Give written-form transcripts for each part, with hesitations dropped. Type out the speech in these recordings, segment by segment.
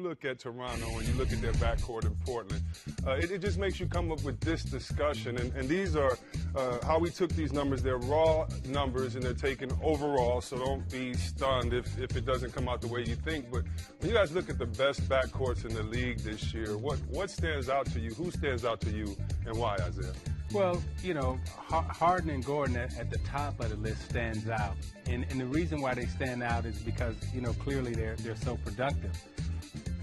look at Toronto and you look at their backcourt in Portland, it just makes you come up with this discussion. And these are how we took these numbers. They're raw numbers, and they're taken overall, so don't be stunned if it doesn't come out the way you think. But when you guys look at the best backcourts in the league this year, what stands out to you? Who stands out to you, and why, Isaiah? Well, you know, Harden and Gordon at the top of the list stands out. And the reason why they stand out is because, you know, clearly they're so productive.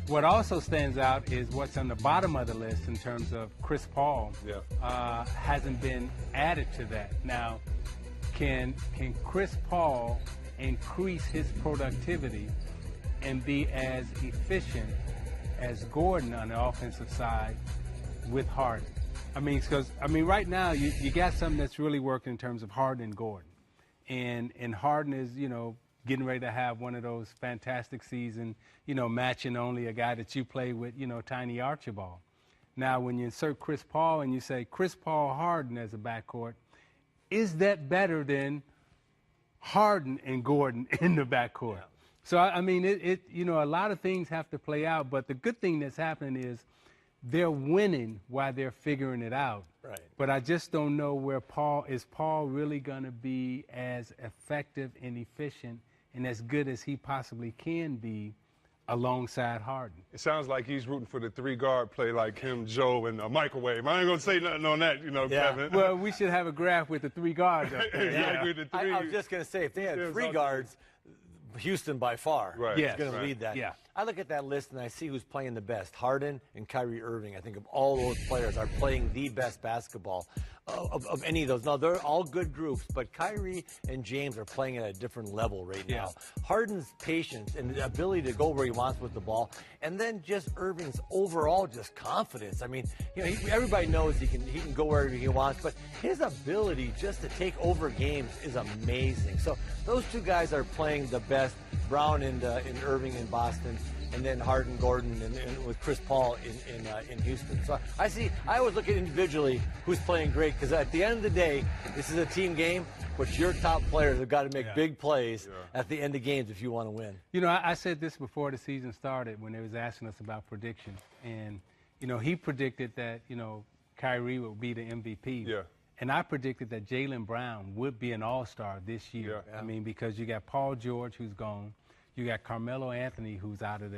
What also stands out is what's on the bottom of the list in terms of Chris Paul hasn't been added to that. Now, can Chris Paul increase his productivity and be as efficient as Gordon on the offensive side with Harden? I mean, because right now you got something that's really working in terms of Harden and Gordon, and Harden is, you know, getting ready to have one of those fantastic seasons, you know, matching only a guy that you play with, you know, Tiny Archibald. Now, when you insert Chris Paul and you say Chris Paul Harden as a backcourt, is that better than Harden and Gordon in the backcourt? Yeah. So I mean, you know, a lot of things have to play out, but the good thing that's happening is they're winning while they're figuring it out. Right. But I just don't know where is Paul really going to be as effective and efficient and as good as he possibly can be alongside Harden. It sounds like he's rooting for the three-guard play like him, Joe, and a microwave. I ain't going to say nothing on that, you know, Kevin. Well, we should have a graph with the three guards up there. Exactly, I was just going to say, if they had three guards, Houston by far is going to lead that. Yeah. I look at that list and I see who's playing the best. Harden and Kyrie Irving. I think of all those players are playing the best basketball of any of those. Now, they're all good groups, but Kyrie and James are playing at a different level right now. Harden's patience and the ability to go where he wants with the ball, and then just Irving's overall just confidence. I mean, you know, everybody knows he can go wherever he wants, but his ability just to take over games is amazing. So those two guys are playing the best. Brown and Irving in Boston, and then Harden, Gordon, and with Chris Paul in Houston. So I always look at individually who's playing great, because at the end of the day, this is a team game, but your top players have got to make big plays at the end of games if you want to win. You know, I said this before the season started when they was asking us about predictions, and, you know, he predicted that, you know, Kyrie would be the MVP. Yeah. And I predicted that Jaylen Brown would be an all-star this year. Yeah. I mean, because you got Paul George, who's gone. You got Carmelo Anthony, who's out of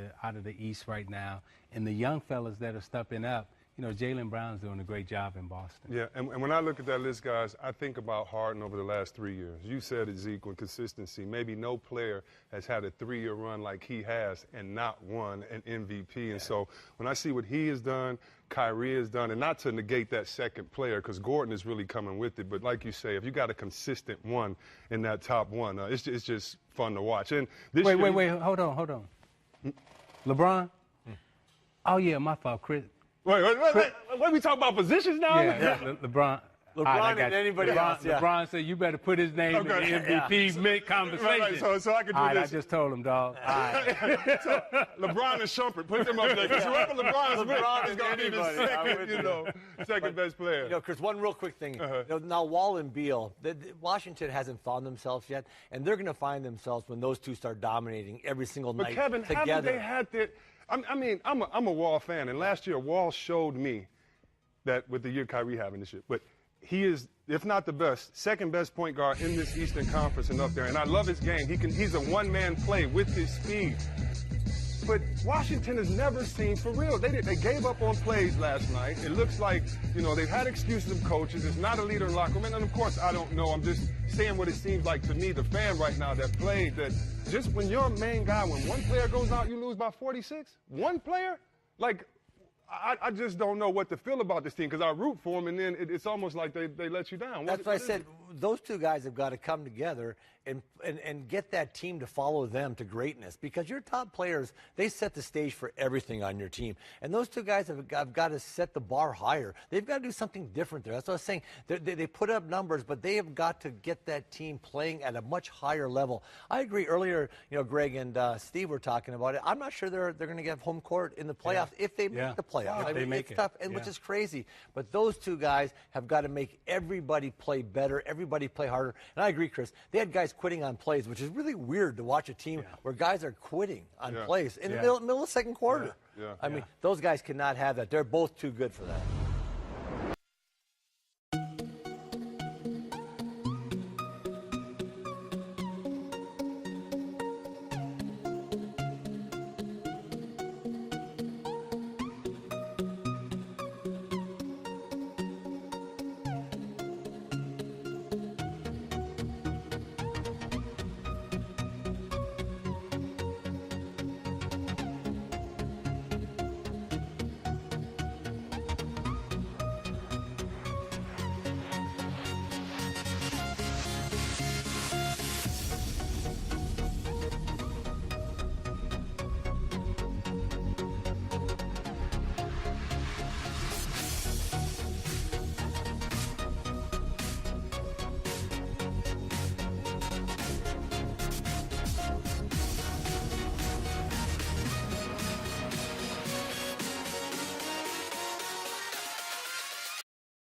the East right now. And the young fellas that are stepping up, you know, Jaylen Brown's doing a great job in Boston. Yeah, and when I look at that list, guys, I think about Harden over the last 3 years. You said it, Zeke, with consistency. Maybe no player has had a 3-year run like he has and not won an MVP. And so when I see what he has done, Kyrie has done, and not to negate that second player, because Gordon is really coming with it, but like you say, if you got a consistent one in that top one, it's just fun to watch. And this wait, hold on. LeBron? Oh, yeah, my fault, Chris. Wait, what, we talking about positions now? Yeah, LeBron. LeBron and anybody else, LeBron said you better put his name in the MVP mid-conversation. Right, so I can do this. I just told him, dog. So LeBron and Shumpert, put them up there. Because whoever LeBron is going to be the second best player. You know, Chris, one real quick thing. You know, now, Wall and Beal, Washington hasn't found themselves yet, and they're going to find themselves when those two start dominating every single night together. But Kevin, haven't they had that? I mean, I'm a Wall fan, and last year Wall showed me that with the year Kyrie having this year, but he is, if not the best, second best point guard in this Eastern Conference and up there. And I love his game. He's a one-man play with his speed. But Washington has never seen for real. They gave up on plays last night. It looks like, you know, they've had excuses of coaches. It's not a leader in the locker room. And of course, I don't know. I'm just saying what it seems like to me, the fan right now that played, that just when your main guy, when one player goes out, you lose by 46? One player? Like, I just don't know what to feel about this team, because I root for them, and then it's almost like they let you down. That's why I said those two guys have got to come together and get that team to follow them to greatness, because your top players, they set the stage for everything on your team. And those two guys have got to set the bar higher. They've got to do something different there. That's what I was saying. They put up numbers, but they have got to get that team playing at a much higher level. I agree. Earlier, you know, Greg and Steve were talking about it. I'm not sure they're going to get home court in the playoffs if they make the playoffs. I mean, it's tough, which is crazy. But those two guys have got to make everybody play better, everybody play harder. And I agree, Chris. They had guys quitting on plays, which is really weird to watch a team where guys are quitting on plays in the middle of the second quarter. Yeah. I mean, those guys cannot have that. They're both too good for that.